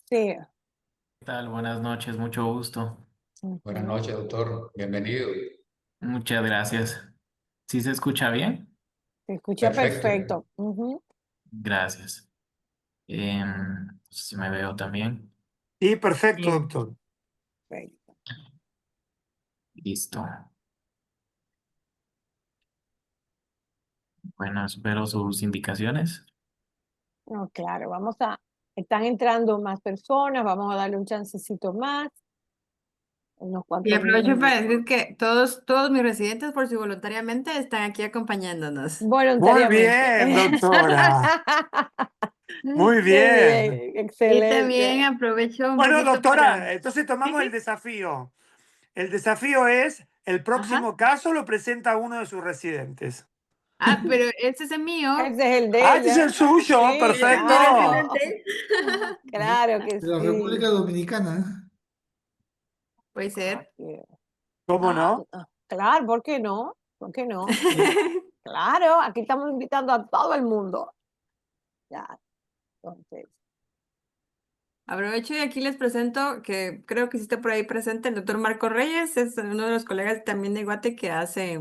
Sí. ¿Qué tal? Buenas noches, mucho gusto. Buenas Ujú. noches, doctor. Bienvenido. Muchas gracias. ¿Sí se escucha bien? Se escucha Perfecto. perfecto. Ujú. Gracias. No sé si me veo también. Sí, perfecto, Bien. doctor. Perfecto. Listo. Bueno, espero sus indicaciones. No, claro, están entrando más personas, vamos a darle un chancecito más, unos Y cuantos aprovecho minutos. para decir que todos mis residentes, por si voluntariamente, están aquí acompañándonos. Muy Voluntariamente. bien, doctora. Muy Qué bien. bien, Y también excelente. aprovecho un Bueno, poquito para... doctora, entonces Sí, tomamos el sí. desafío. El desafío es, el Ajá. próximo caso lo presenta uno de sus residentes. Ah, pero este es el mío. Ese es el de Ah, este es el ella. suyo, Sí, El de perfecto. mi claro. residente. Claro que De la República sí. Dominicana. Puede Ah, ser. sí. ¿Cómo no? Claro, ¿por qué no? ¿Por qué no? Claro, aquí estamos invitando a todo el mundo. Ya, entonces. Aprovecho y aquí les presento que creo que sí está por ahí presente el doctor Marco Reyes, es uno de los colegas también de Guate que hace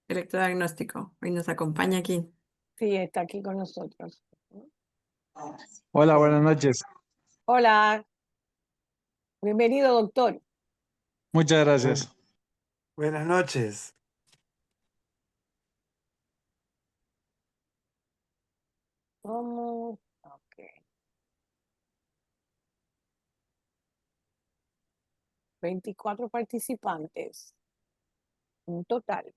electrodiagnóstico y nos acompaña aquí. Sí, está aquí con nosotros. Hola, buenas noches. Hola, bienvenido, doctor. Muchas gracias. Buenas noches. ¿Cómo? Ok. 24 participantes, un total.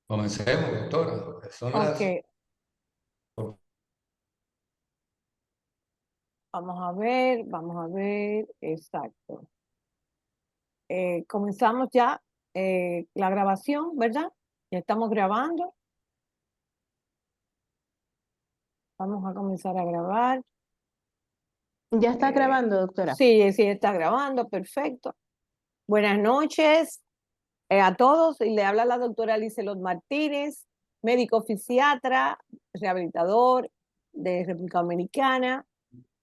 Comencemos, doctora. Son Ok, las... vamos a ver, exacto. Comenzamos ya la grabación, ¿verdad? Ya estamos grabando. Vamos a comenzar a grabar. Ya está grabando, doctora. Sí, sí, está grabando, perfecto. Buenas noches a todos. Y le habla la doctora Lizelot Martínez, médico fisiatra, rehabilitador de República Dominicana,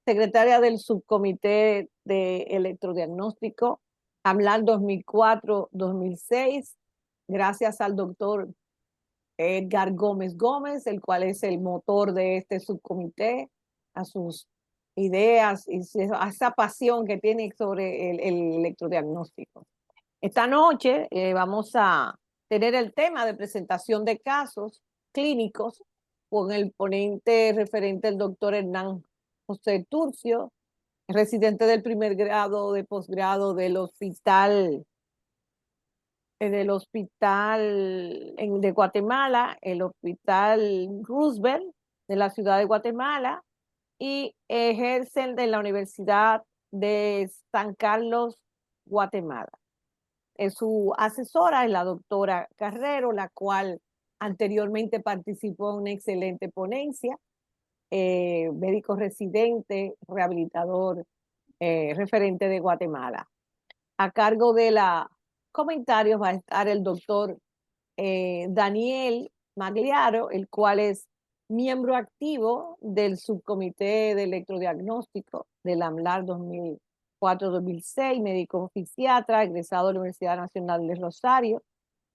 secretaria del subcomité de electrodiagnóstico, AMLAR 2004-2006, gracias al doctor Edgar Gómez Gómez, el cual es el motor de este subcomité, a sus ideas y a esa pasión que tiene sobre el electrodiagnóstico. Esta noche vamos a tener el tema de presentación de casos clínicos con el ponente referente, el doctor Hernán José Turcio, residente del primer grado de posgrado de Guatemala, el Hospital Roosevelt de la ciudad de Guatemala, y ejercen de la Universidad de San Carlos, Guatemala. Su asesora es la doctora Carrero, la cual anteriormente participó en una excelente ponencia, médico residente, rehabilitador, referente de Guatemala. A cargo de la comentarios va a estar el doctor Daniel Magliaro, el cual es miembro activo del subcomité de electrodiagnóstico del AMLAR 2004-2006, médico fisiatra, egresado de la Universidad Nacional de Rosario,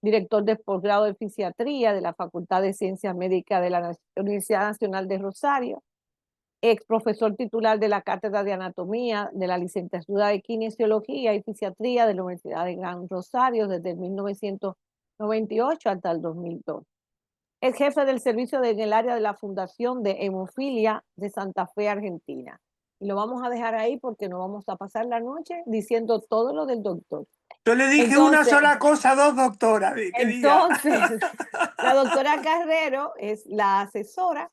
director de posgrado de fisiatría de la Facultad de Ciencias Médicas de la Universidad Nacional de Rosario, ex profesor titular de la Cátedra de Anatomía de la Licenciatura de Kinesiología y Fisiatría de la Universidad de Gran Rosario desde el 1998 hasta el 2002. Es jefe del servicio en el área de la Fundación de Hemofilia de Santa Fe, Argentina. Y lo vamos a dejar ahí porque no vamos a pasar la noche diciendo todo lo del doctor. Yo le dije una Entonces, sola cosa a dos doctoras, que diga. entonces, la doctora Carrero es la asesora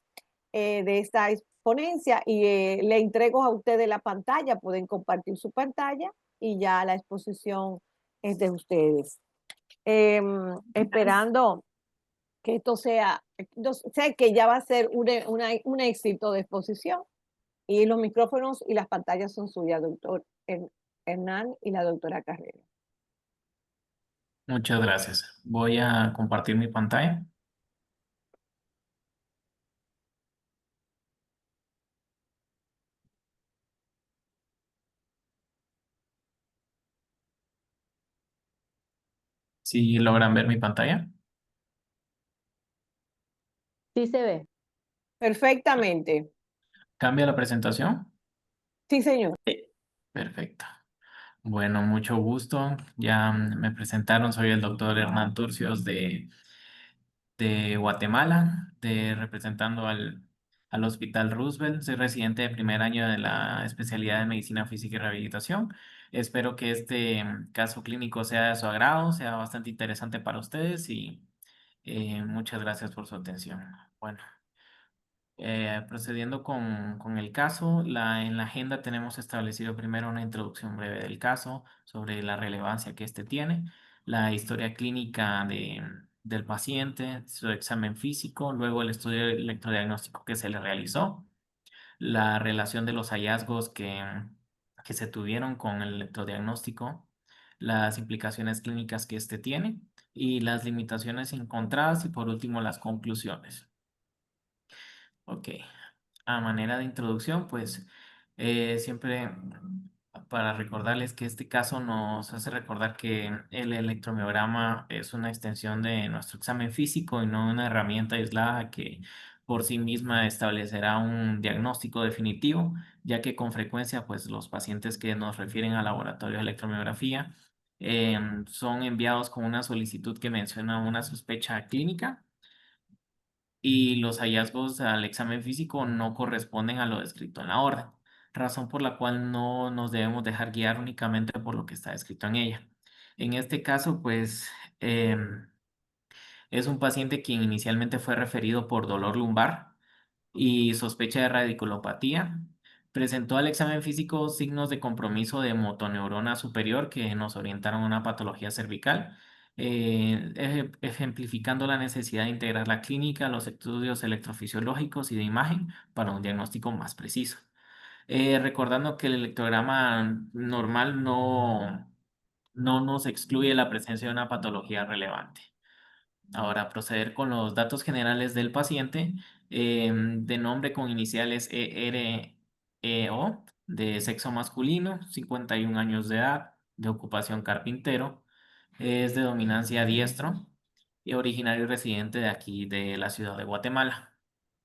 de esta exponencia y le entrego a ustedes la pantalla, pueden compartir su pantalla y ya la exposición es de ustedes. Esperando que esto sea, yo sé que ya va a ser un éxito de exposición y los micrófonos y las pantallas son suyas, doctor Hernán y la doctora Carrera. Muchas gracias. Voy a compartir mi pantalla. ¿Sí logran ver mi pantalla? Sí se ve. Perfectamente. ¿Cambia la presentación? Sí, señor. Perfecto. Bueno, mucho gusto. Ya me presentaron, soy el doctor Hernán Turcios de Guatemala, representando al Hospital Roosevelt. Soy residente de primer año de la especialidad de Medicina Física y Rehabilitación. Espero que este caso clínico sea de su agrado, sea bastante interesante para ustedes y muchas gracias por su atención. Bueno. Procediendo con el caso, en la agenda tenemos establecido primero una introducción breve del caso sobre la relevancia que éste tiene, la historia clínica del paciente, su examen físico, luego el estudio electrodiagnóstico que se le realizó, la relación de los hallazgos que se tuvieron con el electrodiagnóstico, las implicaciones clínicas que éste tiene y las limitaciones encontradas y por último las conclusiones. Ok. A manera de introducción, pues siempre para recordarles que este caso nos hace recordar que el electromiograma es una extensión de nuestro examen físico y no una herramienta aislada que por sí misma establecerá un diagnóstico definitivo, ya que con frecuencia pues los pacientes que nos refieren al laboratorio de electromiografía son enviados con una solicitud que menciona una sospecha clínica y los hallazgos al examen físico no corresponden a lo descrito en la orden, razón por la cual no nos debemos dejar guiar únicamente por lo que está escrito en ella. En este caso, pues es un paciente quien inicialmente fue referido por dolor lumbar y sospecha de radiculopatía. Presentó al examen físico signos de compromiso de motoneurona superior que nos orientaron a una patología cervical, ejemplificando la necesidad de integrar la clínica, los estudios electrofisiológicos y de imagen para un diagnóstico más preciso. Recordando que el electrograma normal no nos excluye la presencia de una patología relevante. Ahora, proceder con los datos generales del paciente, de nombre con iniciales EREO, de sexo masculino, 51 años de edad, de ocupación carpintero, es de dominancia diestro y originario y residente de aquí, de la ciudad de Guatemala.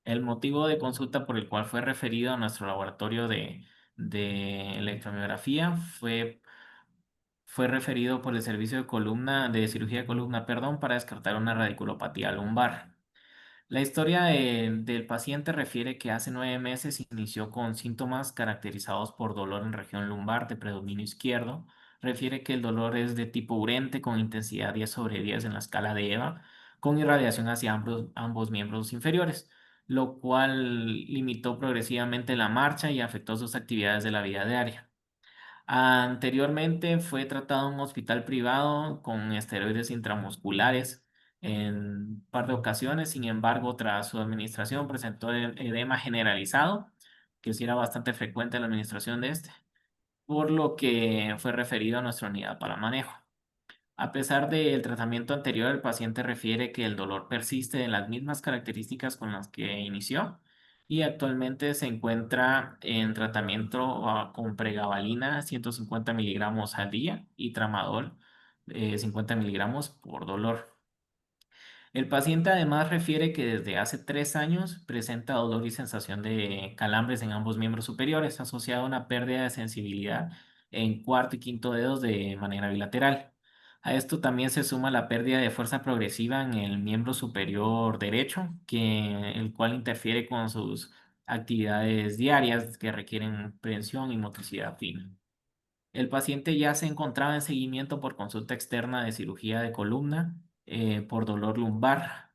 El motivo de consulta por el cual fue referido a nuestro laboratorio de electromiografía fue referido por el servicio de cirugía de columna, perdón, para descartar una radiculopatía lumbar. La historia del paciente refiere que hace 9 meses inició con síntomas caracterizados por dolor en región lumbar de predominio izquierdo. Refiere que el dolor es de tipo urente con intensidad 10/10 en la escala de EVA, con irradiación hacia ambos miembros inferiores, lo cual limitó progresivamente la marcha y afectó sus actividades de la vida diaria. Anteriormente fue tratado en un hospital privado con esteroides intramusculares en un par de ocasiones. Sin embargo, tras su administración presentó edema generalizado, que sí era bastante frecuente en la administración de este, por lo que fue referido a nuestra unidad para manejo. A pesar del tratamiento anterior, el paciente refiere que el dolor persiste en las mismas características con las que inició y actualmente se encuentra en tratamiento con pregabalina 150 miligramos al día y tramadol 50 miligramos por dolor. El paciente además refiere que desde hace 3 años presenta dolor y sensación de calambres en ambos miembros superiores, asociado a una pérdida de sensibilidad en cuarto y quinto dedos de manera bilateral. A esto también se suma la pérdida de fuerza progresiva en el miembro superior derecho, el cual interfiere con sus actividades diarias que requieren prevención y motricidad fina. El paciente ya se encontraba en seguimiento por consulta externa de cirugía de columna por dolor lumbar,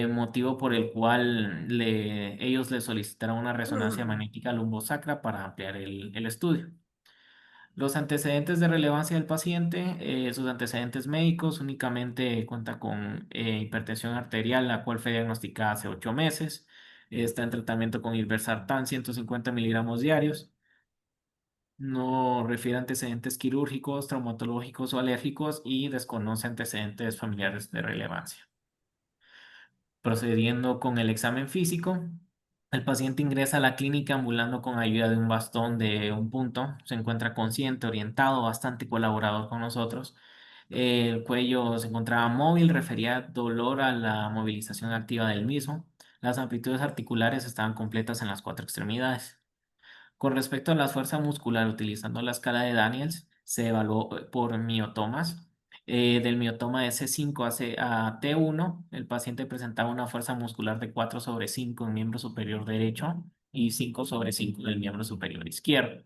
motivo por el cual ellos le solicitaron una resonancia magnética lumbosacra para ampliar el estudio. Los antecedentes de relevancia del paciente, sus antecedentes médicos, únicamente cuenta con hipertensión arterial, la cual fue diagnosticada hace 8 meses. Está en tratamiento con irbesartán 150 miligramos diarios. No refiere antecedentes quirúrgicos, traumatológicos o alérgicos y desconoce antecedentes familiares de relevancia. Procediendo con el examen físico, el paciente ingresa a la clínica ambulando con ayuda de un bastón de 1 punto. Se encuentra consciente, orientado, bastante colaborador con nosotros. El cuello se encontraba móvil, refería dolor a la movilización activa del mismo. Las amplitudes articulares estaban completas en las cuatro extremidades. Con respecto a la fuerza muscular, utilizando la escala de Daniels, se evaluó por miotomas. Del miotoma S5 a T1, el paciente presentaba una fuerza muscular de 4/5 en miembro superior derecho y 5/5 en el miembro superior izquierdo.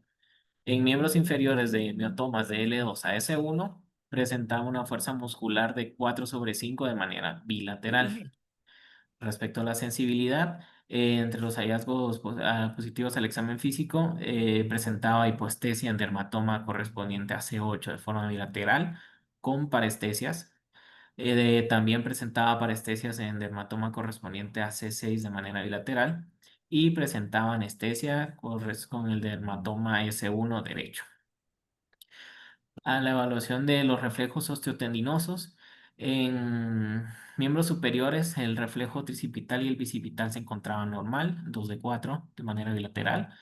En miembros inferiores de miotomas de L2 a S1, presentaba una fuerza muscular de 4/5 de manera bilateral. Respecto a la sensibilidad, entre los hallazgos positivos al examen físico, presentaba hipoestesia en dermatoma correspondiente a C8 de forma bilateral con parestesias. También presentaba parestesias en dermatoma correspondiente a C6 de manera bilateral y presentaba anestesia con el dermatoma S1 derecho. A la evaluación de los reflejos osteotendinosos. En miembros superiores, el reflejo tricipital y el bicipital se encontraban normal, 2/4, de manera bilateral.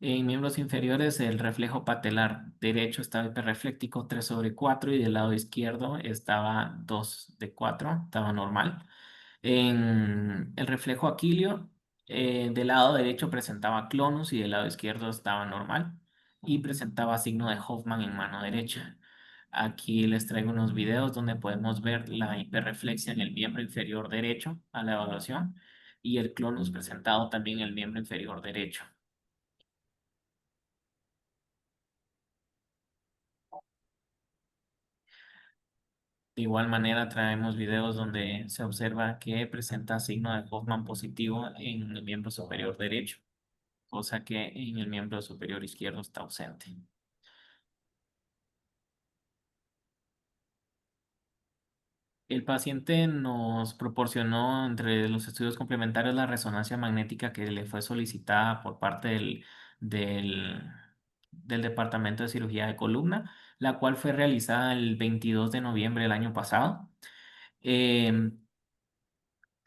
En miembros inferiores, el reflejo patelar derecho estaba hiperrefléctico, 3/4, y del lado izquierdo estaba 2/4, estaba normal. En el reflejo aquilio, del lado derecho presentaba clonus y del lado izquierdo estaba normal y presentaba signo de Hoffman en mano derecha. Aquí les traigo unos videos donde podemos ver la hiperreflexia en el miembro inferior derecho a la evaluación y el clonus presentado también en el miembro inferior derecho. De igual manera traemos videos donde se observa que presenta signo de Hoffman positivo en el miembro superior derecho, cosa que en el miembro superior izquierdo está ausente. El paciente nos proporcionó entre los estudios complementarios la resonancia magnética que le fue solicitada por parte del, del Departamento de Cirugía de Columna, la cual fue realizada el 22 de noviembre del año pasado. Em,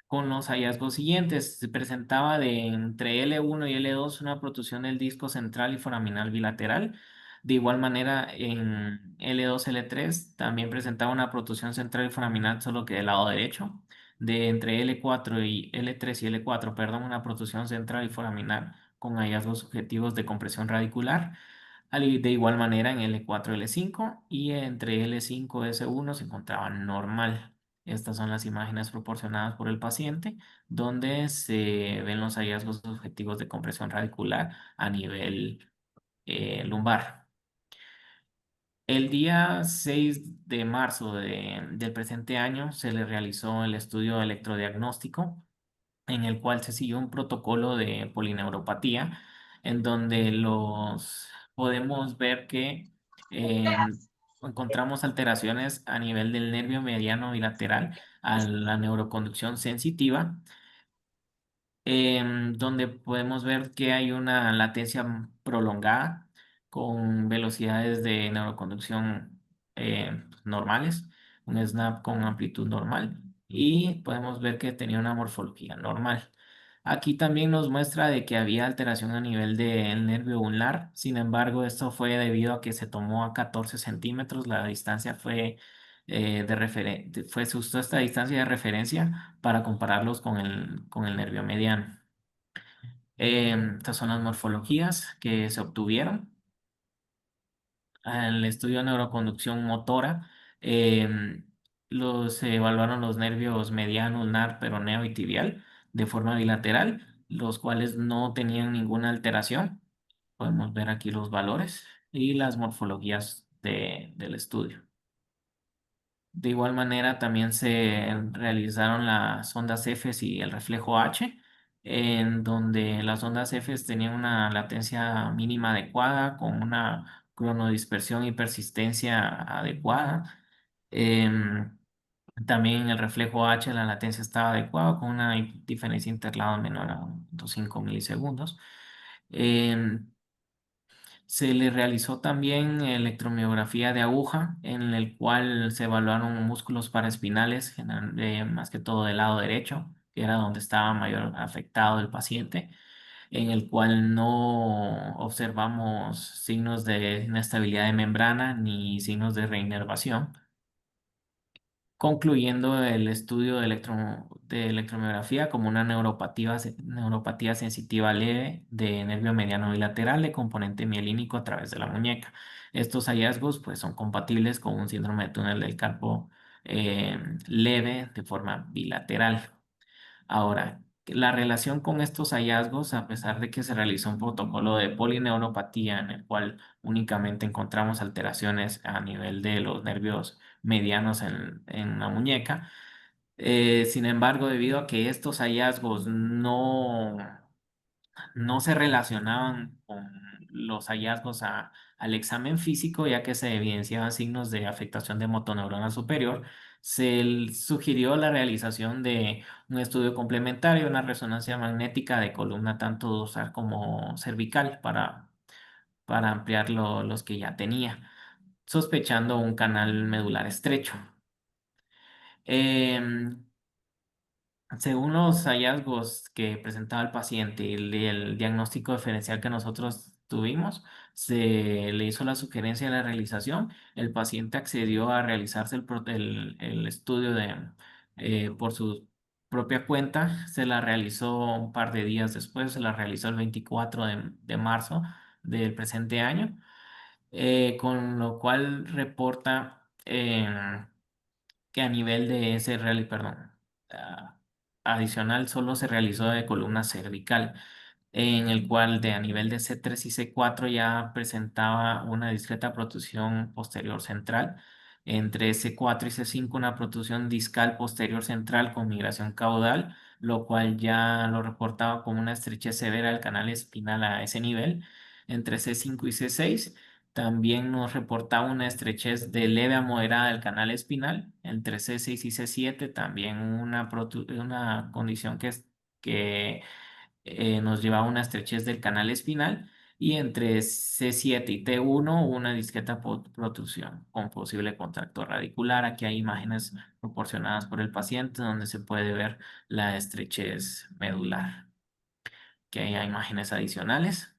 con los hallazgos siguientes. Se presentaba de entre L1 y L2 una protusión del disco central y foraminal bilateral. De igual manera, en L2, L3 también presentaba una protusión central y foraminal solo que del lado derecho. De entre L4 y L3 y L4, perdón, una protusión central y foraminal con hallazgos subjetivos de compresión radicular. De igual manera en L4, L5 y entre L5 y S1 se encontraba normal. Estas son las imágenes proporcionadas por el paciente, donde se ven los hallazgos objetivos de compresión radicular a nivel lumbar. El día 6 de marzo del presente año se le realizó el estudio electrodiagnóstico en el cual se siguió un protocolo de polineuropatía, en donde podemos ver que encontramos alteraciones a nivel del nervio mediano bilateral a la neuroconducción sensitiva, donde podemos ver que hay una latencia prolongada con velocidades de neuroconducción normales, un snap con amplitud normal y podemos ver que tenía una morfología normal. Aquí también nos muestra de que había alteración a nivel del nervio ulnar, sin embargo esto fue debido a que se tomó a 14 centímetros, la distancia se usó esta distancia de referencia para compararlos con el nervio mediano. Estas son las morfologías que se obtuvieron. El estudio de neuroconducción motora, se evaluaron los nervios mediano, ulnar, peroneo y tibial de forma bilateral, los cuales no tenían ninguna alteración. Podemos ver aquí los valores y las morfologías del estudio. De igual manera, también se realizaron las ondas Fs y el reflejo H, en donde las ondas Fs tenían una latencia mínima adecuada, con una cronodispersión y persistencia adecuada. Em, También en el reflejo H la latencia estaba adecuada, con una diferencia interlado menor a 0.5 milisegundos. Em, Se le realizó también electromiografía de aguja, en el cual se evaluaron músculos paraespinales, más que todo del lado derecho, que era donde estaba mayor afectado el paciente, en el cual no observamos signos de inestabilidad de membrana ni signos de reinervación. concluyendo el estudio de electromiografía como una neuropatía sensitiva leve de nervio mediano bilateral de componente mielínico a través de la muñeca. Estos hallazgos pues, son compatibles con un síndrome de túnel del carpo leve de forma bilateral. Ahora, la relación con estos hallazgos, a pesar de que se realizó un protocolo de polineuropatía en el cual únicamente encontramos alteraciones a nivel de los nervios medianos en la muñeca, sin embargo, debido a que estos hallazgos no se relacionaban con los hallazgos al examen físico, ya que se evidenciaban signos de afectación de motoneurona superior, sugirió la realización de un estudio complementario, una resonancia magnética de columna tanto dorsal como cervical para ampliar los que ya tenía, sospechando un canal medular estrecho. Em, Según los hallazgos que presentaba el paciente y el diagnóstico diferencial que nosotros tuvimos, se le hizo la sugerencia de la realización. El paciente accedió a realizarse el estudio por su propia cuenta. Se la realizó un par de días después, se la realizó el 24 de marzo del presente año, con lo cual reporta que a nivel de ese rally, perdón, adicional solo se realizó de columna cervical, en el cual a nivel de C3 y C4 ya presentaba una discreta protrusión posterior central. Entre C4 y C5 una protrusión discal posterior central con migración caudal, lo cual ya lo reportaba como una estrechez severa del canal espinal a ese nivel. Entre C5 y C6 también nos reportaba una estrechez de leve a moderada del canal espinal. Entre C6 y C7 también una condición que nos llevaba a una estrechez del canal espinal. Y entre C7 y T1 una discreta protrusión con posible contacto radicular. Aquí hay imágenes proporcionadas por el paciente donde se puede ver la estrechez medular. Aquí hay imágenes adicionales.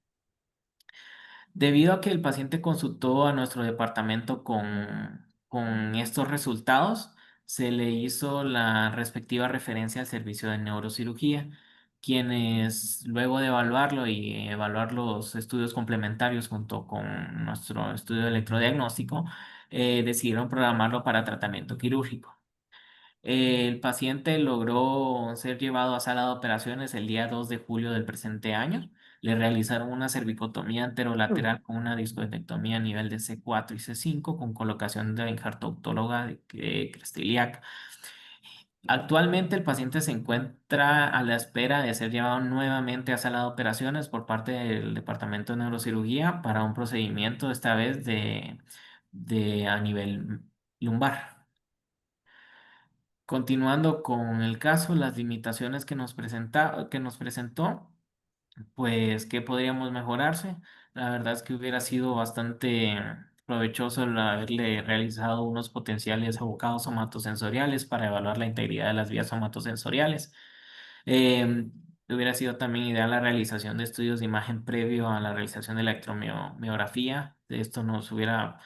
Debido a que el paciente consultó a nuestro departamento con estos resultados, se le hizo la respectiva referencia al servicio de neurocirugía, quienes luego de evaluarlo y evaluar los estudios complementarios junto con nuestro estudio de electrodiagnóstico, decidieron programarlo para tratamiento quirúrgico. El paciente logró ser llevado a sala de operaciones el día 2 de julio del presente año. Le realizaron una cervicotomía anterolateral con una discoidectomía a nivel de C4 y C5 con colocación de injerto autóloga de cresta ilíaca. Actualmente el paciente se encuentra a la espera de ser llevado nuevamente a sala de operaciones por parte del Departamento de Neurocirugía para un procedimiento esta vez de a nivel lumbar. Continuando con el caso, las limitaciones que nos presentó, pues, ¿qué podríamos mejorarse? La verdad es que hubiera sido bastante provechoso el haberle realizado unos potenciales abocados somatosensoriales para evaluar la integridad de las vías somatosensoriales. Hubiera sido también ideal la realización de estudios de imagen previo a la realización de la electromiografía. Esto nos hubiera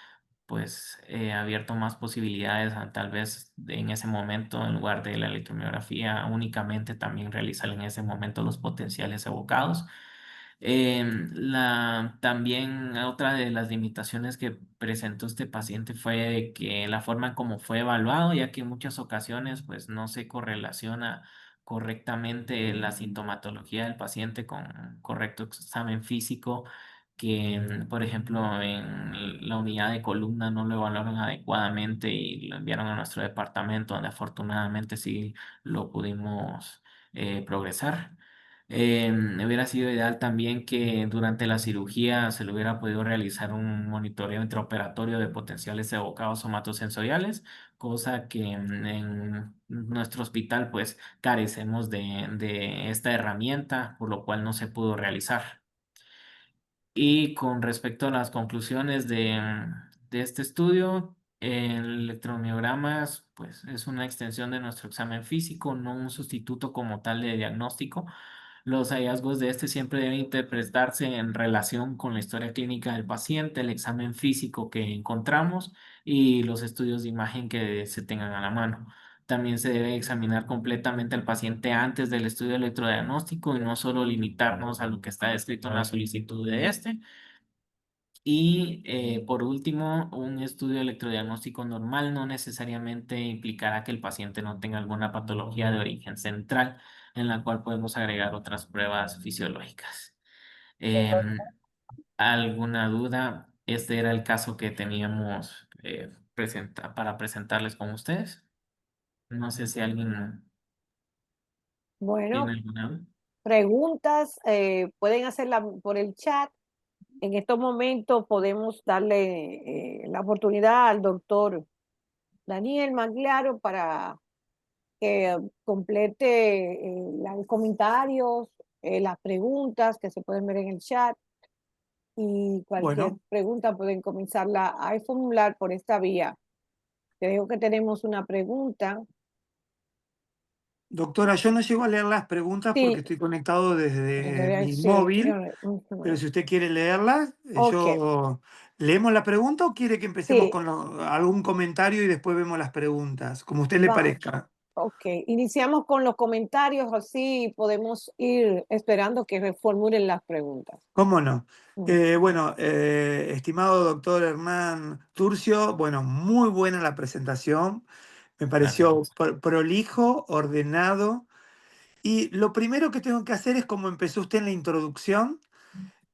pues abierto más posibilidades a tal vez en ese momento, en lugar de la electromiografía, únicamente también realizar en ese momento los potenciales evocados. También otra de las limitaciones que presentó este paciente fue que la forma en cómo fue evaluado, ya que en muchas ocasiones pues no se correlaciona correctamente la sintomatología del paciente con correcto examen físico, que por ejemplo en la unidad de columna no lo evaluaron adecuadamente y lo enviaron a nuestro departamento, donde afortunadamente sí lo pudimos progresar. Hubiera sido ideal también que durante la cirugía se le hubiera podido realizar un monitoreo intraoperatorio de potenciales evocados somatosensoriales, cosa que en nuestro hospital pues carecemos de esta herramienta, por lo cual no se pudo realizar. Y con respecto a las conclusiones de este estudio, el electromiograma pues, es una extensión de nuestro examen físico, no un sustituto como tal de diagnóstico. Los hallazgos de este siempre deben interpretarse en relación con la historia clínica del paciente, el examen físico que encontramos y los estudios de imagen que se tengan a la mano. También se debe examinar completamente al paciente antes del estudio electrodiagnóstico y no solo limitarnos a lo que está descrito en la solicitud de este. Y por último, un estudio electrodiagnóstico normal no necesariamente implicará que el paciente no tenga alguna patología de origen central, en la cual podemos agregar otras pruebas fisiológicas. ¿Alguna duda? Este era el caso que teníamos para presentarles con ustedes. No sé si alguien tiene Bueno, alguna duda. preguntas pueden hacerla por el chat. En estos momentos podemos darle la oportunidad al doctor Daniel Magliaro para que complete los comentarios, las preguntas que se pueden ver en el chat, y cualquier Bueno, pregunta pueden comenzarla a formular por esta vía. Creo que tenemos una pregunta. doctora, yo no llego a leer las preguntas porque Sí, estoy conectado desde mi sí, móvil, pero si usted quiere leerlas, ok, ¿leemos la pregunta o quiere que empecemos sí, con algún comentario y después vemos las preguntas? Como a usted le vamos. parezca. Ok, iniciamos con los comentarios, así podemos ir esperando que reformulen las preguntas. ¿Cómo no? Mm. Bueno, estimado doctor Hernán Turcio, bueno, muy buena la presentación. Me pareció Gracias. prolijo, ordenado. Y lo primero que tengo que hacer es como empezó usted en la introducción.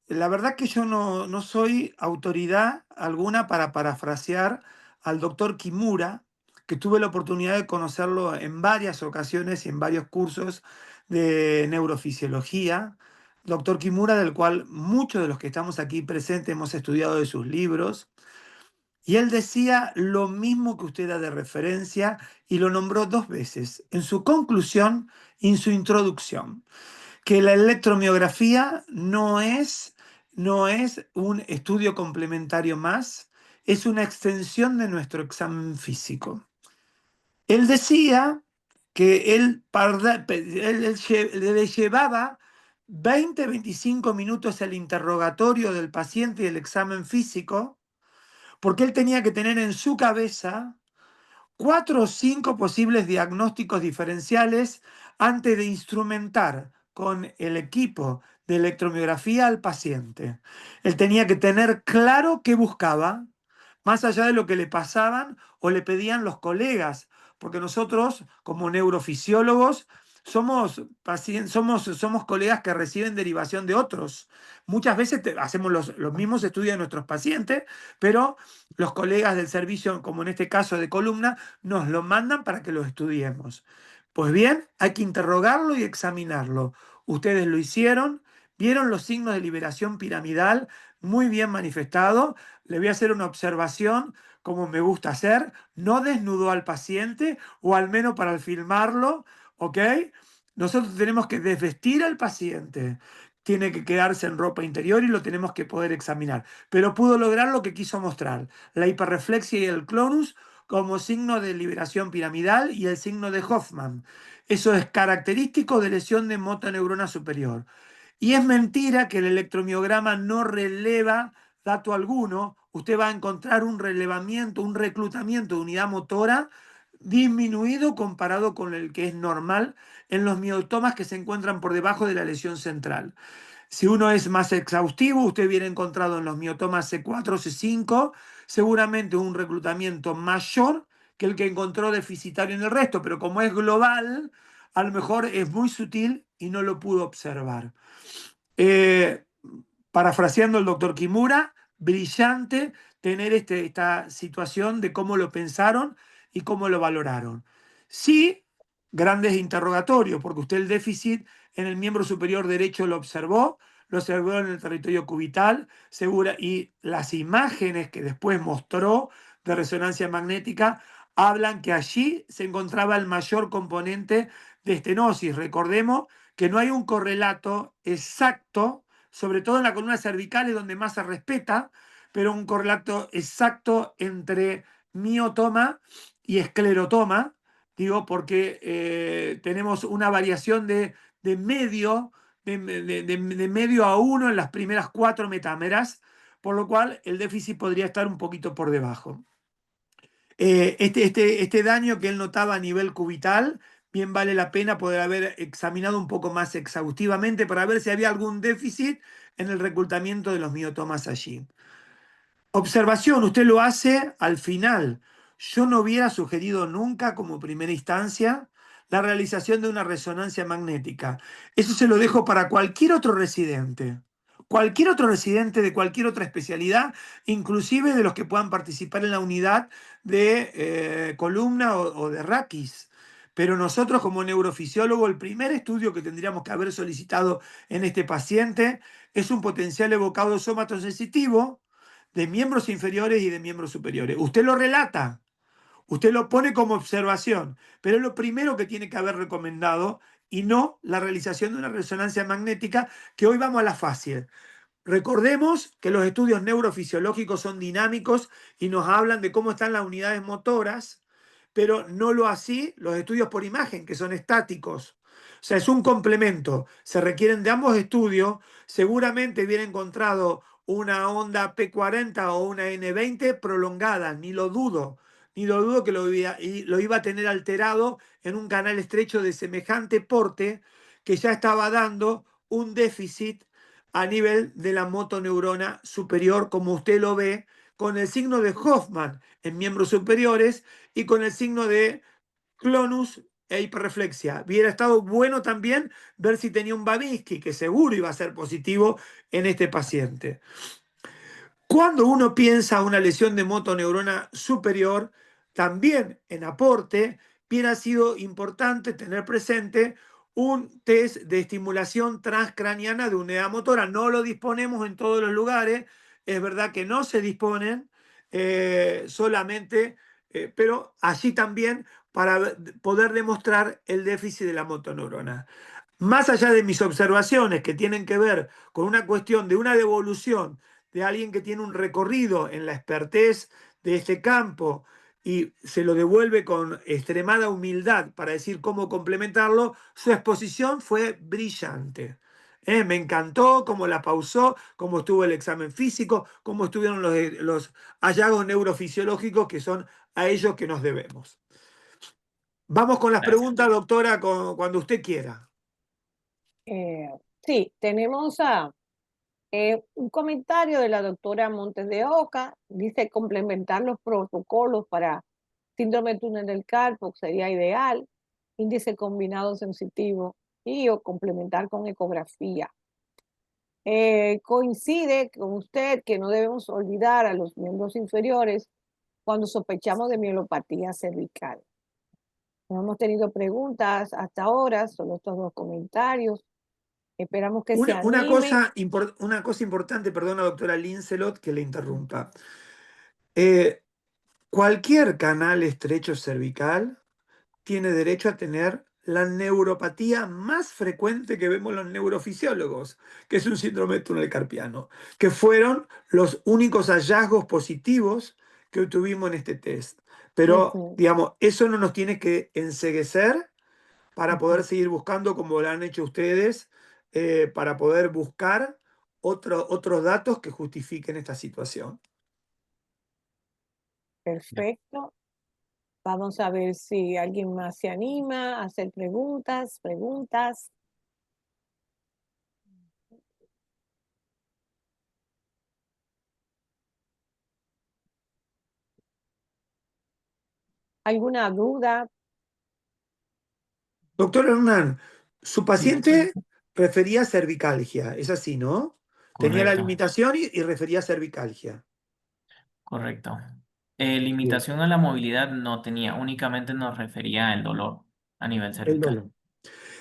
La verdad que yo no soy autoridad alguna para parafrasear al doctor Kimura, que tuve la oportunidad de conocerlo en varias ocasiones y en varios cursos de neurofisiología. Doctor Kimura, del cual muchos de los que estamos aquí presentes hemos estudiado de sus libros. Y él decía lo mismo que usted da de referencia y lo nombró dos veces, en su conclusión y en su introducción, que la electromiografía no es un estudio complementario más, es una extensión de nuestro examen físico. Él decía que le llevaba 20-25 minutos el interrogatorio del paciente y el examen físico, porque él tenía que tener en su cabeza 4 o 5 posibles diagnósticos diferenciales antes de instrumentar con el equipo de electromiografía al paciente. Él tenía que tener claro qué buscaba, más allá de lo que le pasaban o le pedían los colegas, porque nosotros como neurofisiólogos somos colegas que reciben derivación de otros. Muchas veces hacemos los mismos estudios de nuestros pacientes, pero los colegas del servicio, como en este caso de columna, nos lo mandan para que lo estudiemos. Pues bien, hay que interrogarlo y examinarlo. Ustedes lo hicieron, vieron los signos de liberación piramidal muy bien manifestados. Le voy a hacer una observación, como me gusta hacer. No desnudó al paciente, o al menos para filmarlo, ¿ok? Nosotros tenemos que desvestir al paciente. Tiene que quedarse en ropa interior y lo tenemos que poder examinar. Pero pudo lograr lo que quiso mostrar: la hiperreflexia y el clonus como signo de liberación piramidal y el signo de Hoffman. Eso es característico de lesión de motoneurona superior. Y es mentira que el electromiograma no releva dato alguno. Usted va a encontrar un relevamiento, un reclutamiento de unidad motora disminuido comparado con el que es normal en los miotomas que se encuentran por debajo de la lesión central. Si uno es más exhaustivo, usted hubiera encontrado en los miotomas C4, C5, seguramente un reclutamiento mayor que el que encontró deficitario en el resto, pero como es global, a lo mejor es muy sutil y no lo pudo observar. Parafraseando el doctor Kimura, brillante tener esta situación de cómo lo pensaron y cómo lo valoraron. Sí, grandes interrogatorios, porque usted el déficit en el miembro superior derecho lo observó en el territorio cubital, y las imágenes que después mostró de resonancia magnética hablan que allí se encontraba el mayor componente de estenosis. Recordemos que no hay un correlato exacto, sobre todo en la columna cervical es donde más se respeta, pero un correlato exacto entre miotoma y esclerotoma, digo, porque tenemos una variación de medio de medio a 1 en las primeras 4 metámeras, por lo cual el déficit podría estar un poquito por debajo. Este daño que él notaba a nivel cubital, bien vale la pena poder haber examinado un poco más exhaustivamente para ver si había algún déficit en el reclutamiento de los miotomas allí. Observación, usted lo hace al final. Yo no hubiera sugerido nunca como primera instancia la realización de una resonancia magnética. Eso se lo dejo para cualquier otro residente. Cualquier otro residente de cualquier otra especialidad, inclusive de los que puedan participar en la unidad de columna o de raquis. Pero nosotros como neurofisiólogo, el primer estudio que tendríamos que haber solicitado en este paciente es un potencial evocado somatosensitivo de miembros inferiores y de miembros superiores. Usted lo relata, usted lo pone como observación, pero es lo primero que tiene que haber recomendado y no la realización de una resonancia magnética, que hoy vamos a la fácil. Recordemos que los estudios neurofisiológicos son dinámicos y nos hablan de cómo están las unidades motoras, pero no lo así los estudios por imagen, que son estáticos. O sea, es un complemento. Se requieren de ambos estudios. Seguramente hubiera encontrado una onda P40 o una N20 prolongada, ni lo dudo. Ni lo dudo que lo iba a tener alterado en un canal estrecho de semejante porte que ya estaba dando un déficit a nivel de la motoneurona superior, como usted lo ve, con el signo de Hoffman en miembros superiores y con el signo de clonus e hiperreflexia. Hubiera estado bueno también ver si tenía un Babinski, que seguro iba a ser positivo en este paciente. Cuando uno piensa una lesión de motoneurona superior, también en aporte, hubiera sido importante tener presente un test de estimulación transcraniana de unidad motora. No lo disponemos en todos los lugares, es verdad que no se disponen solamente, pero allí también para poder demostrar el déficit de la motoneurona. Más allá de mis observaciones que tienen que ver con una cuestión de una devolución de alguien que tiene un recorrido en la expertez de este campo y se lo devuelve con extremada humildad para decir cómo complementarlo, su exposición fue brillante. Me encantó cómo la pausó, cómo estuvo el examen físico, cómo estuvieron los hallazgos neurofisiológicos, que son a ellos que nos debemos. Vamos con las Gracias. preguntas, doctora, cuando usted quiera. Sí, tenemos un comentario de la doctora Montes de Oca. Dice complementar los protocolos para síndrome de túnel del carpo sería ideal. Índice combinado sensitivo o complementar con ecografía. Coincide con usted que no debemos olvidar a los miembros inferiores cuando sospechamos de mielopatía cervical. No hemos tenido preguntas hasta ahora, solo estos 2 comentarios. Esperamos que se Una anime. cosa importante, perdona, doctora Lincelot, que le interrumpa. Cualquier canal estrecho cervical tiene derecho a tener la neuropatía más frecuente que vemos los neurofisiólogos, que es un síndrome de túnel carpiano, que fueron los únicos hallazgos positivos que tuvimos en este test. Pero, digamos, eso no nos tiene que enceguecer para poder seguir buscando, como lo han hecho ustedes, para poder buscar otros datos que justifiquen esta situación. Perfecto. Vamos a ver si alguien más se anima a hacer preguntas. ¿Alguna duda? Doctor Hernán, su paciente refería cervicalgia, es así, ¿no? Tenía la Correcto. limitación y refería cervicalgia. Correcto. Limitación a la movilidad no tenía, únicamente nos refería al dolor a nivel El cervical. dolor.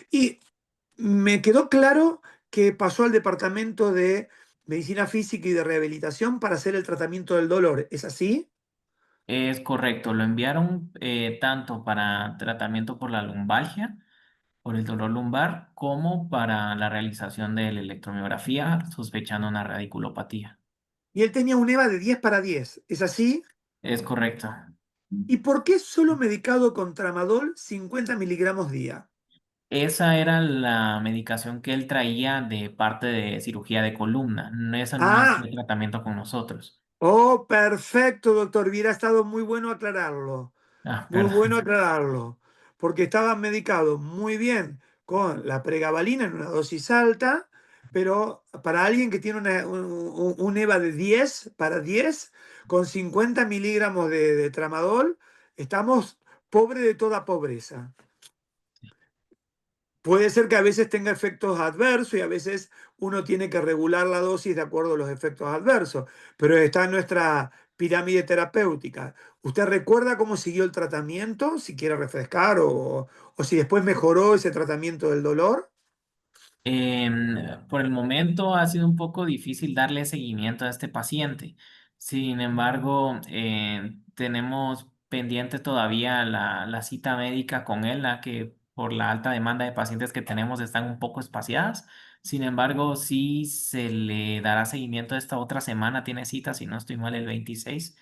Y me quedó claro que pasó al departamento de medicina física y de rehabilitación para hacer el tratamiento del dolor, ¿es así? Es correcto, lo enviaron tanto para tratamiento por la lumbalgia, por el dolor lumbar, como para la realización de la electromiografía, sospechando una radiculopatía. Y él tenía un EVA de 10/10, ¿es así? Es correcto. ¿Y por qué solo medicado con tramadol 50 miligramos día? Esa era la medicación que él traía de parte de cirugía de columna. Esa no Ah, hacía tratamiento con nosotros. oh, perfecto, doctor. Hubiera estado muy bueno aclararlo. Ah, Muy bueno perdón. aclararlo. Porque estaba medicado muy bien con la pregabalina en una dosis alta, pero para alguien que tiene un EVA de 10 para 10, con 50 miligramos de tramadol, estamos pobre de toda pobreza. Puede ser que a veces tenga efectos adversos y a veces uno tiene que regular la dosis de acuerdo a los efectos adversos, pero está en nuestra pirámide terapéutica. ¿Usted recuerda cómo siguió el tratamiento? Si quiere refrescar o si después mejoró ese tratamiento del dolor. Por el momento ha sido un poco difícil darle seguimiento a este paciente. Sin embargo, tenemos pendiente todavía la cita médica con él, la que por la alta demanda de pacientes que tenemos están un poco espaciadas. Sin embargo, sí se le dará seguimiento esta otra semana. Tiene cita, si no estoy mal, el 26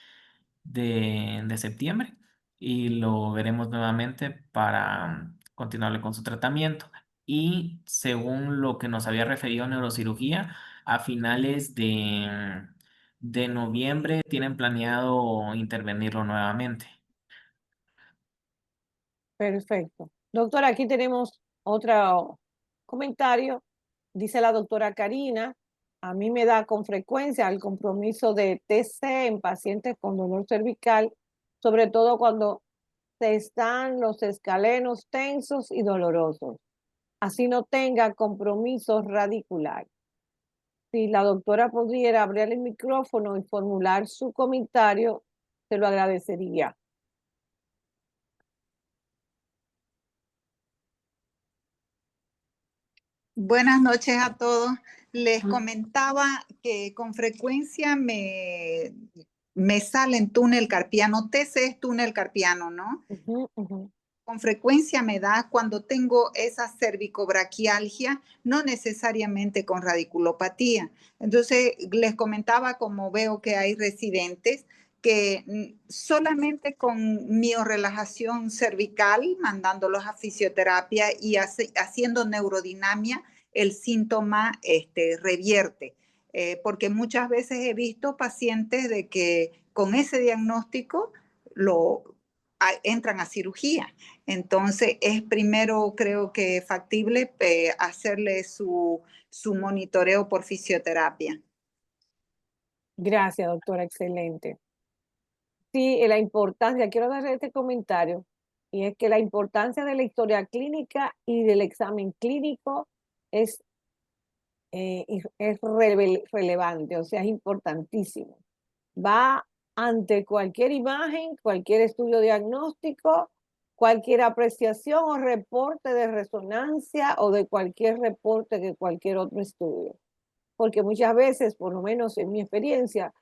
de septiembre y lo veremos nuevamente para continuarle con su tratamiento. Y según lo que nos había referido neurocirugía, a finales de noviembre tienen planeado intervenirlo nuevamente. Perfecto. Doctora, aquí tenemos otro comentario. Dice la doctora Karina, a mí me da con frecuencia el compromiso de TC en pacientes con dolor cervical, sobre todo cuando se están los escalenos tensos y dolorosos. Así no tenga compromisos radiculares. Si la doctora pudiera abrir el micrófono y formular su comentario, se lo agradecería. Buenas noches a todos. Les comentaba que con frecuencia me sale en túnel carpiano. TC es túnel carpiano, ¿no? Con frecuencia me da cuando tengo esa cervicobraquialgia, no necesariamente con radiculopatía. Entonces, les comentaba, como veo que hay residentes, que solamente con miorelajación cervical, mandándolos a fisioterapia y haciendo neurodinamia, el síntoma revierte. Porque muchas veces he visto pacientes de que con ese diagnóstico entran a cirugía. Entonces, es primero, creo que factible hacerle su monitoreo por fisioterapia. Gracias, doctora, excelente. Sí, la importancia, quiero darle este comentario, y es que la importancia de la historia clínica y del examen clínico es relevante, o sea, es importantísimo. Va ante cualquier imagen, cualquier estudio diagnóstico, cualquier apreciación o reporte de resonancia o de cualquier reporte de cualquier otro estudio. Porque muchas veces, por lo menos en mi experiencia,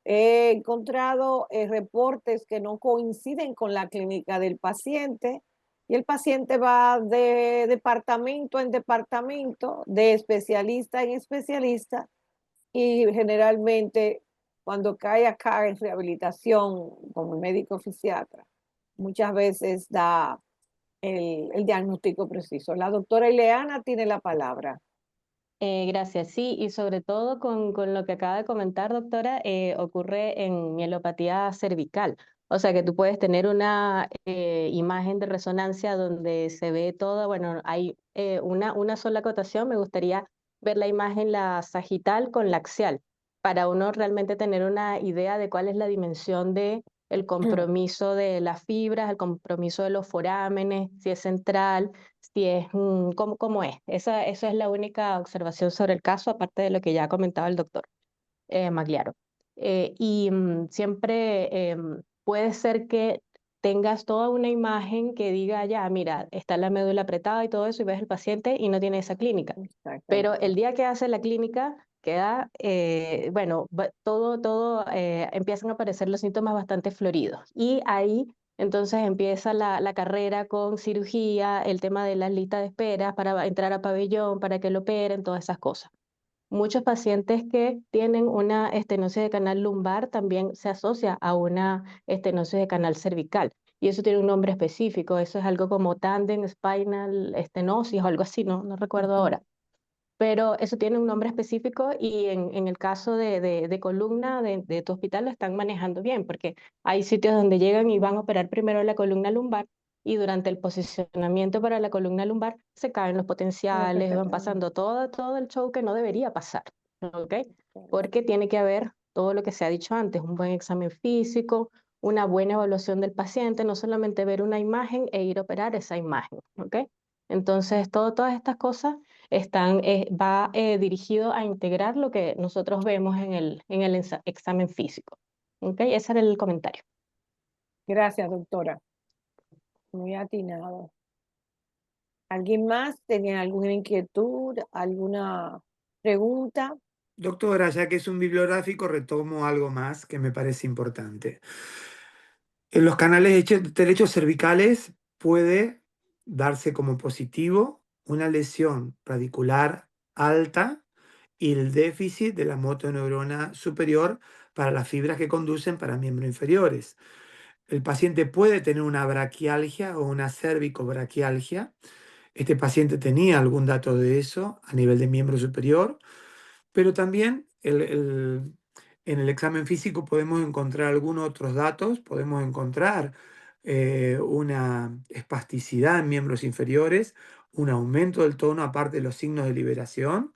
he encontrado reportes que no coinciden con la clínica del paciente y el paciente va de departamento en departamento, de especialista en especialista y generalmente cuando cae acá en rehabilitación como médico fisiatra, muchas veces da el diagnóstico preciso. La doctora Ileana tiene la palabra. Gracias, sí, y sobre todo con lo que acaba de comentar, doctora, ocurre en mielopatía cervical. O sea que tú puedes tener una imagen de resonancia donde se ve todo, bueno, hay una sola acotación, me gustaría ver la imagen, la sagital con la axial, para uno realmente tener una idea de cuál es la dimensión de el compromiso de las fibras, el compromiso de los forámenes, si es central, si es, cómo es. Esa es la única observación sobre el caso, aparte de lo que ya ha comentado el doctor Magliaro. Siempre puede ser que tengas toda una imagen que diga, ya, mira, está la médula apretada y todo eso, y ves el paciente y no tiene esa clínica. Pero el día que hace la clínica, queda, bueno, todo empiezan a aparecer los síntomas bastante floridos. Y ahí entonces empieza la carrera con cirugía, el tema de las listas de espera para entrar a pabellón, para que lo operen, todas esas cosas. Muchos pacientes que tienen una estenosis de canal lumbar también se asocia a una estenosis de canal cervical. y eso tiene un nombre específico, eso es algo como tandem spinal stenosis o algo así, no recuerdo ahora. Pero eso tiene un nombre específico y en el caso de columna de tu hospital lo están manejando bien, porque hay sitios donde llegan y van a operar primero la columna lumbar y durante el posicionamiento para la columna lumbar se caen los potenciales, van pasando todo el show que no debería pasar, ¿ok? Porque tiene que haber todo lo que se ha dicho antes, un buen examen físico, una buena evaluación del paciente, no solamente ver una imagen e ir a operar esa imagen, ¿ok? Entonces, todas estas cosas va dirigido a integrar lo que nosotros vemos en el examen físico. ¿Ok? Ese era el comentario. Gracias, doctora. Muy atinado. ¿Alguien más tenía alguna inquietud, alguna pregunta? Doctora, ya que es un bibliográfico, retomo algo más que me parece importante. En los canales derechos cervicales puede darse como positivo una lesión radicular alta y el déficit de la motoneurona superior para las fibras que conducen para miembros inferiores. El paciente puede tener una braquialgia o una cervicobraquialgia. Este paciente tenía algún dato de eso a nivel de miembro superior, pero también en el examen físico podemos encontrar algunos otros datos, podemos encontrar una espasticidad en miembros inferiores, un aumento del tono aparte de los signos de liberación,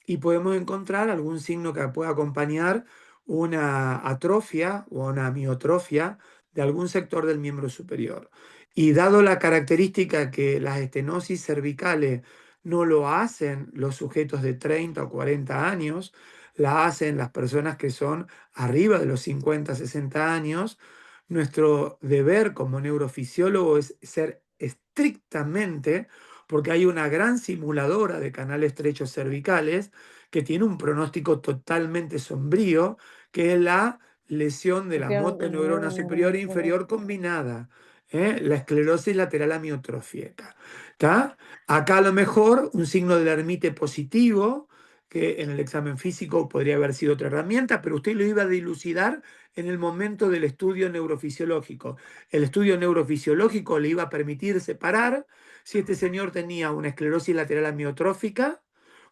y podemos encontrar algún signo que pueda acompañar una atrofia o una miotrofia de algún sector del miembro superior. Y dado la característica que las estenosis cervicales no lo hacen los sujetos de 30 o 40 años, la hacen las personas que son arriba de los 50, 60 años, nuestro deber como neurofisiólogo es ser estrictamente, porque hay una gran simuladora de canales estrechos cervicales que tiene un pronóstico totalmente sombrío, que es la lesión de la motoneurona superior e inferior combinada, la esclerosis lateral amiotrófica. ¿Tá? Acá a lo mejor un signo de Lhermitte positivo, que en el examen físico podría haber sido otra herramienta, pero usted lo iba a dilucidar en el momento del estudio neurofisiológico. El estudio neurofisiológico le iba a permitir separar si este señor tenía una esclerosis lateral amiotrófica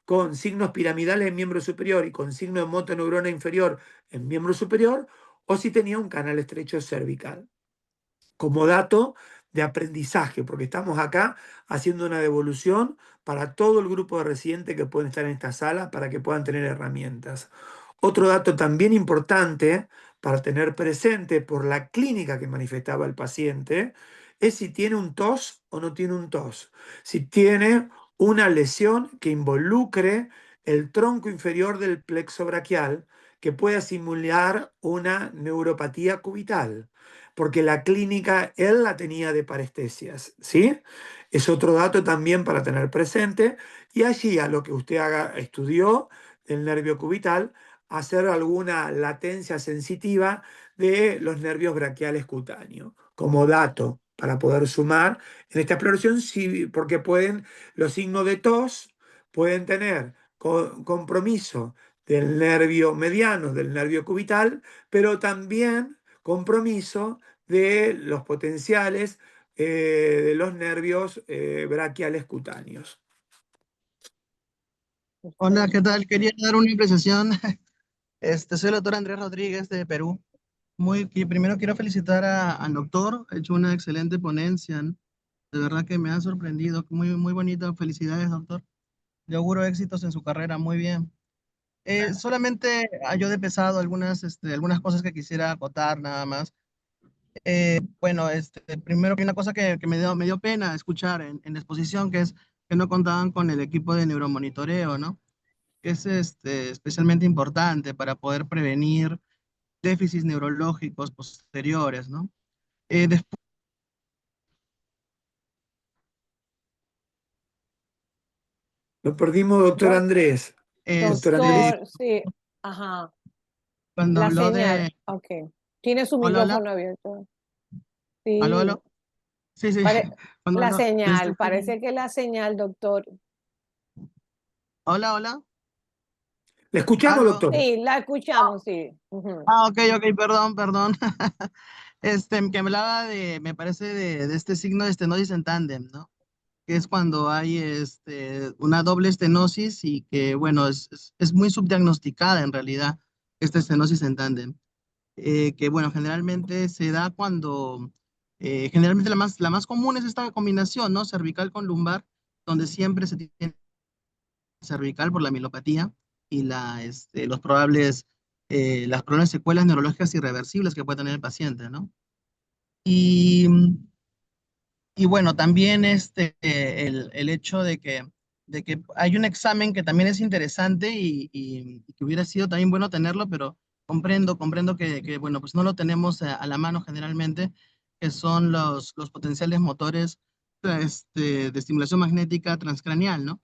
con signos piramidales en miembro superior y con signo de motoneurona inferior en miembro superior, o si tenía un canal estrecho cervical. Como dato de aprendizaje, porque estamos acá haciendo una devolución para todo el grupo de residentes que pueden estar en esta sala para que puedan tener herramientas. Otro dato también importante para tener presente por la clínica que manifestaba el paciente es si tiene un TOS o no tiene un TOS. Si tiene una lesión que involucre el tronco inferior del plexo braquial, que pueda simular una neuropatía cubital, porque la clínica él la tenía de parestesias, ¿sí? Es otro dato también para tener presente, y allí a lo que usted estudió del nervio cubital, hacer alguna latencia sensitiva de los nervios braquiales cutáneos, como dato para poder sumar en esta exploración, sí, porque los signos de TOS pueden tener compromiso del nervio mediano, del nervio cubital, pero también compromiso de los potenciales de los nervios braquiales cutáneos. Hola, ¿qué tal? Quería dar una impresión. Soy el doctor Andrés Rodríguez de Perú. Primero quiero felicitar al doctor, ha hecho una excelente ponencia, ¿no? De verdad que me ha sorprendido, muy bonito. Felicidades, doctor. Le auguro éxitos en su carrera, muy bien. Solamente yo de pesado algunas cosas que quisiera acotar nada más. Bueno, primero que una cosa que me dio pena escuchar en la exposición, que es que no contaban con el equipo de neuromonitoreo, ¿no? Que es especialmente importante para poder prevenir déficits neurológicos posteriores, ¿no? Después, Lo perdimos, doctor Andrés. Doctor Andrés. Doctor, sí, ajá. cuando La habló señal, de... ok. Tiene su Hola, micrófono hola, abierto. aló, Sí, aló. Sí, sí, cuando la habló de señal, parece que la señal, doctor. Hola, hola. ¿Le escuchamos, ¿Aló? doctor? Sí, la escuchamos, sí. Ujú. Ok, perdón. Que hablaba de, me parece, de este signo de estenosis en tándem, ¿no? Que es cuando hay una doble estenosis y que, bueno, es muy subdiagnosticada en realidad esta estenosis en tándem. Que, bueno, generalmente se da cuando, generalmente la más común es esta combinación, ¿no? Cervical con lumbar, donde siempre se tiene cervical por la mielopatía y las probables secuelas neurológicas irreversibles que puede tener el paciente, ¿no? Y, y bueno, también el hecho de que hay un examen que también es interesante y que hubiera sido también bueno tenerlo, pero comprendo que, bueno, pues no lo tenemos a la mano generalmente, que son los potenciales motores de estimulación magnética transcraneal, ¿no?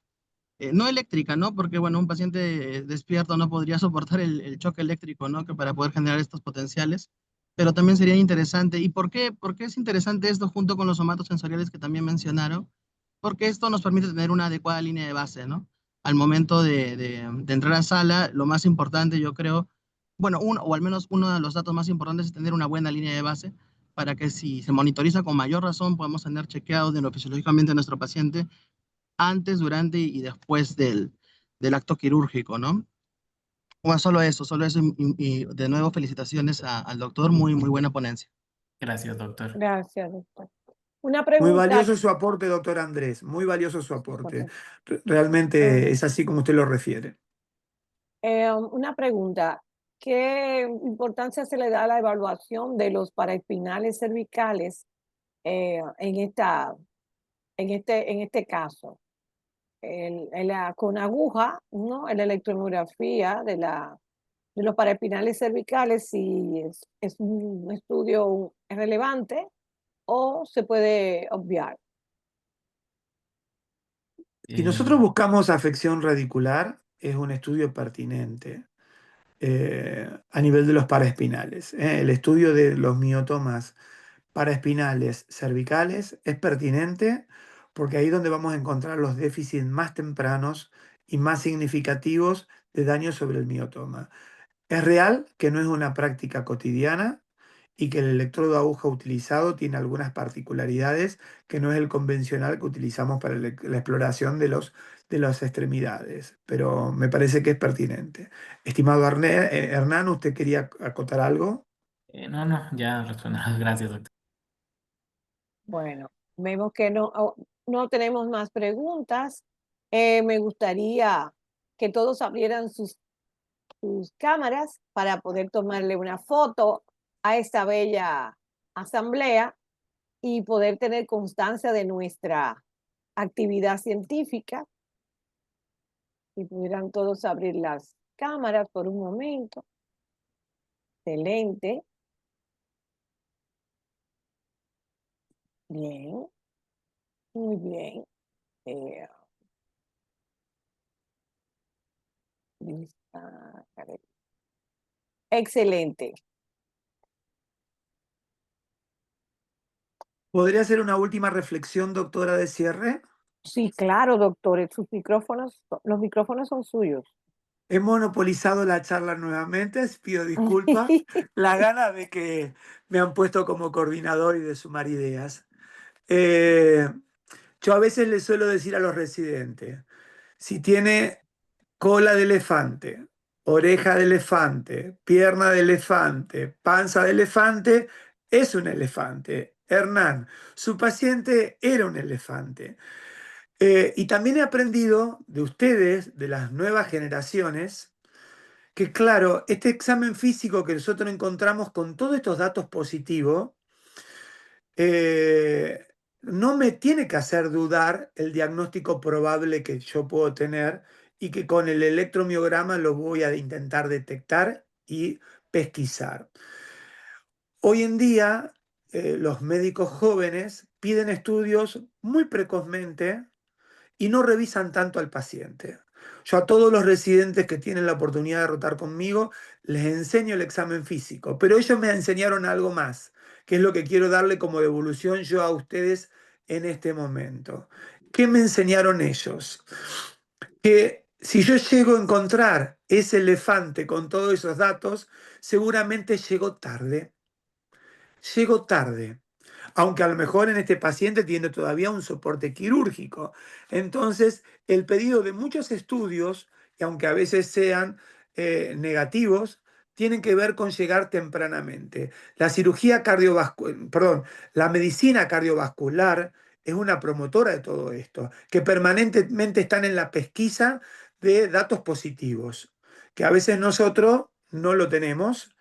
No eléctrica, ¿no? Porque, bueno, un paciente despierto no podría soportar el choque eléctrico, ¿no? Que para poder generar estos potenciales, pero también sería interesante. ¿Y por qué es interesante esto junto con los somatosensoriales que también mencionaron? Porque esto nos permite tener una adecuada línea de base, ¿no? Al momento de entrar a sala, lo más importante, yo creo, bueno, o al menos uno de los datos más importantes es tener una buena línea de base para que si se monitoriza con mayor razón, podamos tener chequeado neurofisiológicamente a nuestro paciente antes, durante y después del acto quirúrgico, ¿no? Bueno, solo eso, y de nuevo felicitaciones al doctor, muy buena ponencia. Gracias, doctor. Gracias, doctor. Una Muy pregunta. valioso su aporte, doctor Andrés, muy valioso su aporte. Correcto. Realmente es así como usted lo refiere. Una pregunta. ¿Qué importancia se le da a la evaluación de los paraespinales cervicales en este caso? Con aguja, ¿no? En la electromiografía de los paraespinales cervicales, si es un estudio relevante o se puede obviar. Si nosotros buscamos afección radicular, es un estudio pertinente a nivel de los paraespinales. El estudio de los miotomas paraespinales cervicales es pertinente porque ahí es donde vamos a encontrar los déficits más tempranos y más significativos de daño sobre el miotoma. Es real que no es una práctica cotidiana y que el electrodo aguja utilizado tiene algunas particularidades que no es el convencional que utilizamos para la exploración de las extremidades, pero me parece que es pertinente. Estimado Hernán, ¿usted quería acotar algo? No, ya respondió. Gracias, doctor. Bueno, vemos que no tenemos más preguntas. Me gustaría que todos abrieran sus cámaras para poder tomarle una foto a esta bella asamblea y poder tener constancia de nuestra actividad científica. Si pudieran todos abrir las cámaras por un momento. Excelente. Bien. Muy bien. Excelente. ¿Podría hacer una última reflexión, doctora, de cierre? Sí, claro, doctor. Los micrófonos son suyos. He monopolizado la charla nuevamente, pido disculpas. La gana de que me han puesto como coordinador y de sumar ideas. Yo a veces les suelo decir a los residentes, si tiene cola de elefante, oreja de elefante, pierna de elefante, panza de elefante, es un elefante. Hernán, su paciente era un elefante. Y también he aprendido de ustedes, de las nuevas generaciones, que claro, este examen físico que nosotros encontramos con todos estos datos positivos, no me tiene que hacer dudar el diagnóstico probable que yo puedo tener y que con el electromiograma lo voy a intentar detectar y pesquisar. Hoy en día, los médicos jóvenes piden estudios muy precozmente y no revisan tanto al paciente. Yo a todos los residentes que tienen la oportunidad de rotar conmigo les enseño el examen físico, pero ellos me enseñaron algo más, que es lo que quiero darle como devolución yo a ustedes en este momento. ¿Qué me enseñaron ellos? Que Si yo llego a encontrar ese elefante con todos esos datos, seguramente llego tarde. Llego tarde. Aunque a lo mejor en este paciente tiene todavía un soporte quirúrgico. Entonces, el pedido de muchos estudios, y aunque a veces sean negativos, tienen que ver con llegar tempranamente. La cirugía cardiovascular, perdón, la medicina cardiovascular es una promotora de todo esto, que permanentemente están en la pesquisa de datos positivos, que a veces nosotros no lo tenemos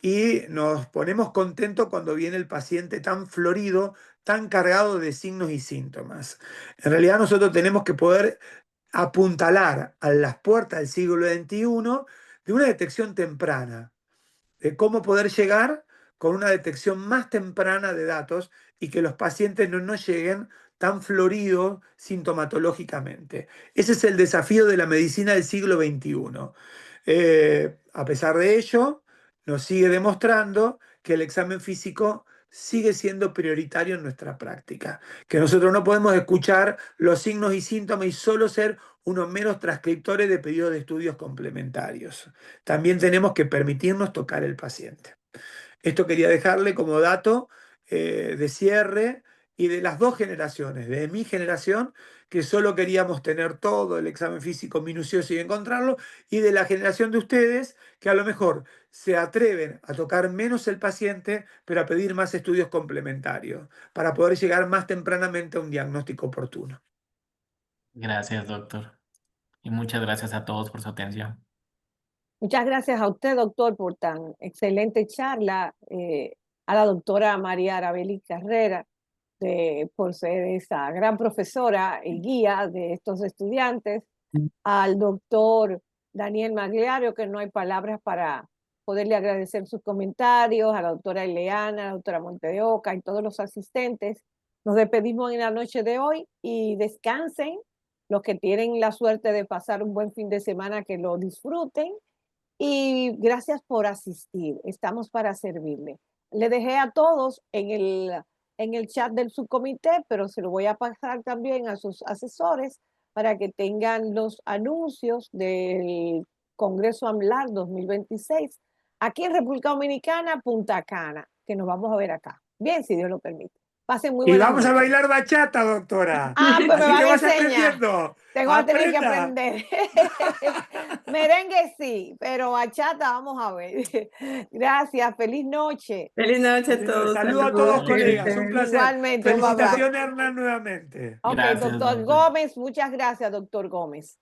y nos ponemos contentos cuando viene el paciente tan florido, tan cargado de signos y síntomas. En realidad nosotros tenemos que poder apuntalar a las puertas del siglo XXI de una detección temprana, de cómo poder llegar con una detección más temprana de datos y que los pacientes no nos lleguen tan floridos sintomatológicamente. Ese es el desafío de la medicina del siglo XXI. A pesar de ello, nos sigue demostrando que el examen físico sigue siendo prioritario en nuestra práctica, que nosotros no podemos escuchar los signos y síntomas y solo ser unos meros transcriptores de pedidos de estudios complementarios. También tenemos que permitirnos tocar el paciente. Esto quería dejarle como dato de cierre y de las dos generaciones, de mi generación, que solo queríamos tener todo el examen físico minucioso y encontrarlo, y de la generación de ustedes, que a lo mejor se atreven a tocar menos el paciente, pero a pedir más estudios complementarios, para poder llegar más tempranamente a un diagnóstico oportuno. Gracias, doctor. Y muchas gracias a todos por su atención. Muchas gracias a usted, doctor, por tan excelente charla, a la doctora María Arabeli Carrera, por ser esa gran profesora y guía de estos estudiantes, al doctor Daniel Magliario, que no hay palabras para poderle agradecer sus comentarios, a la doctora Ileana, a la doctora Monte de Oca y todos los asistentes. Nos despedimos en la noche de hoy y descansen. Los que tienen la suerte de pasar un buen fin de semana, que lo disfruten. Y gracias por asistir. Estamos para servirle. Le dejé a todos en el chat del subcomité, pero se lo voy a pasar también a sus asesores para que tengan los anuncios del Congreso AMLAR 2026 aquí en República Dominicana, Punta Cana, que nos vamos a ver acá. Bien, si Dios lo permite. Pasen muy Y buenas vamos a noches. bailar bachata, doctora. Ah, pues me Así van que a vaya enseñar. aprendiendo. Tengo que tener que Aprenda. aprender. Merengue sí, pero bachata vamos a ver. Gracias, feliz noche. Feliz noche a todos. Saludos a todos, Saludos. colegas. Un placer. Igualmente, bye bye. Felicitaciones, Hernán, nuevamente. Ok, Gracias, doctor doctor. Gómez, muchas gracias, doctor Gómez.